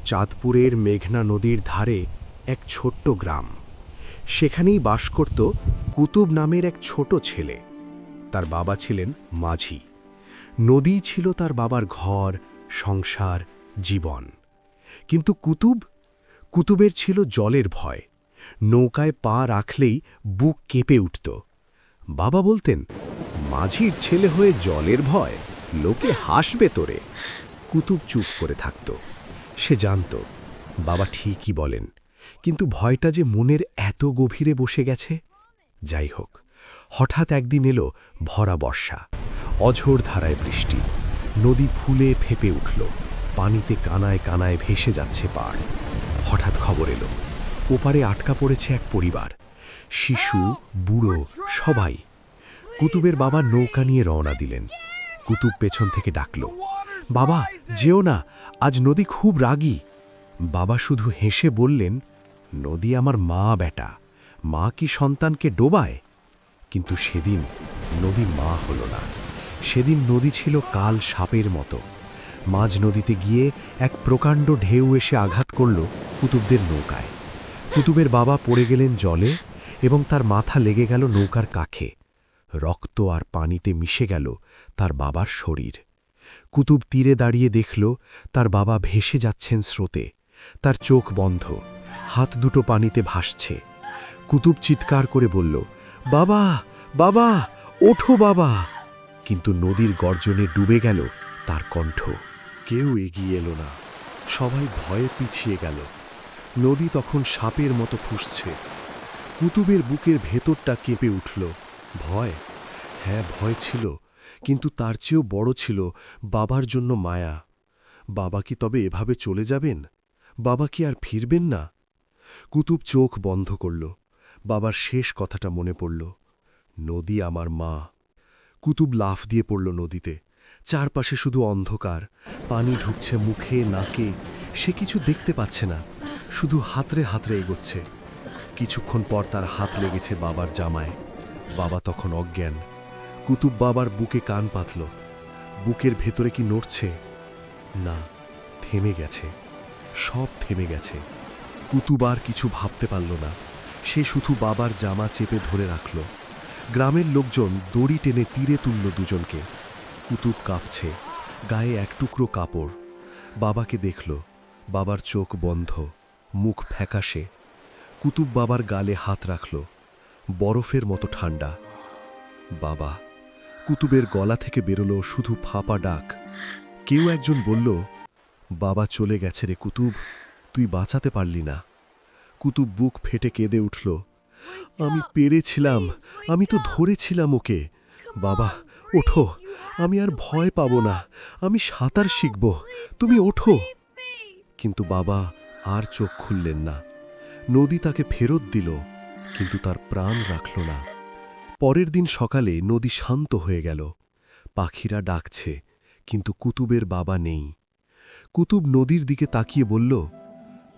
চাঁদপুরের মেঘনা নদীর ধারে এক ছোট্ট গ্রাম। সেখানেই বাস করত কুতুব নামের এক ছোট ছেলে। তার বাবা ছিলেন মাঝি। নদী ছিল তার বাবার ঘর, সংসার, জীবন। কিন্তু কুতুবের ছিল জলের ভয়। নৌকায় পা রাখলেই বুক কেঁপে উঠত। বাবা বলতেন, মাঝির ছেলে হয়ে জলের ভয়, লোকে হাসবে তোরে। কুতুব চুপ করে থাকত। সে জানত বাবা ঠিকই বলেন, কিন্তু ভয়টা যে মনের এত গভীরে বসে গেছে। যাই হোক, হঠাৎ একদিন এলো ভরা বর্ষা। অঝোর ধারায় বৃষ্টি। নদী ফুলে ফেঁপে উঠল। পানিতে কানায় কানায় ভেসে যাচ্ছে পাড়। হঠাৎ খবর এলো, ওপারে আটকা পড়েছে এক পরিবার। শিশু, বুড়ো, সবাই। কুতুবের বাবা নৌকা নিয়ে রওনা দিলেন। কুতুব পেছন থেকে ডাকল, বাবা যেও না, আজ নদী খুব রাগী। বাবা শুধু হেসে বললেন, নদী আমার মা বেটা, মা কি সন্তানকে ডোবায়? কিন্তু সেদিন নদী মা হল না। সেদিন নদী ছিল কাল সাপের মতো। মাঝ নদীতে গিয়ে এক প্রকাণ্ড ঢেউ এসে আঘাত করল কুতুবদের নৌকায়। কুতুবের বাবা পড়ে গেলেন জলে এবং তার মাথা লেগে গেল নৌকার কাছে। রক্ত আর পানিতে মিশে গেল তার বাবার শরীর। কুতুব তীরে দাঁড়িয়ে দেখল তার বাবা ভেসে যাচ্ছেন স্রোতে। তার চোখ বন্ধ, হাত দুটো পানিতে ভাসছে। কুতুব চিৎকার করে বলল, বাবা, বাবা, ওঠো বাবা। কিন্তু নদীর গর্জনে ডুবে গেল তার কণ্ঠ। কেউ এগিয়ে এলো না। সবাই ভয়ে পিছিয়ে গেল। নদী তখন সাপের মতো ফুঁসছে। কুতুবের বুকের ভেতরটা কেঁপে উঠল। ভয়, হ্যাঁ ভয় ছিল, কিন্তু তার চেয়েও বড় ছিল বাবার জন্য মায়া। বাবা কি তবে এভাবে চলে যাবেন? বাবা কি আর ফিরবেন না? কুতুব চোখ বন্ধ করল। বাবার শেষ কথাটা মনে পড়ল, নদী আমার মা। কুতুব লাফ দিয়ে পড়ল নদীতে। চারপাশে শুধু অন্ধকার, পানি ঢুকছে মুখে, নাকে। সে কিছু দেখতে পাচ্ছে না, শুধু হাতড়ে হাতড়ে এগোচ্ছে। কিছুক্ষণ পর তার হাত লেগেছে বাবার জামায়। বাবা তখন অজ্ঞান। কুতুব বাবার বুকে কান পাতল। বুকের ভেতরে কি নড়ছে? না, থেমে গেছে। সব থেমে গেছে। কুতুব আর কিছু ভাবতে পারল না। সে শুধু বাবার জামা চেপে ধরে রাখল। গ্রামের লোকজন দড়ি টেনে তীরে তুলল দুজনকে। কুতুব কাঁপছে, গায়ে এক টুকরো কাপড়। বাবাকে দেখল। বাবার চোখ বন্ধ, মুখ ফ্যাকাশে। কুতুব বাবার গালে হাত রাখল। বরফের মতো ঠান্ডা। বাবা। কুতুবের গলা থেকে বেরোলো শুধু ফাঁপা ডাক। কেউ একজন বলল, বাবা চলে গেছে রে কুতুব, তুই বাঁচাতে পারলি না। কুতুব বুক ফেটে কেঁদে উঠল, আমি পেরেছিলাম, আমি তো ধরেছিলাম ওকে। বাবা ওঠো, আমি আর ভয় পাব না, আমি সাঁতার শিখব, তুমি ওঠো। কিন্তু বাবা আর চোখ খুললেন না। নদী তাকে ফেরত দিল, কিন্তু তার প্রাণ রাখল না। পরের দিন সকালে নদী শান্ত হয়ে গেল। পাখিরা ডাকছে, কিন্তু কুতুবের বাবা নেই। কুতুব নদীর দিকে তাকিয়ে বলল,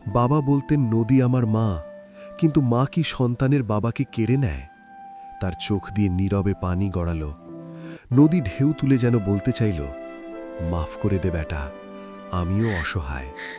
বাবা বলতেন নদী আমার মা, কিন্তু মা কি সন্তানের বাবাকে কেড়ে নেয়? তার চোখ দিয়ে নীরবে পানি গড়াল। নদী ঢেউ তুলে যেন বলতে চাইল, মাফ করে দে বেটা, আমিও অসহায়।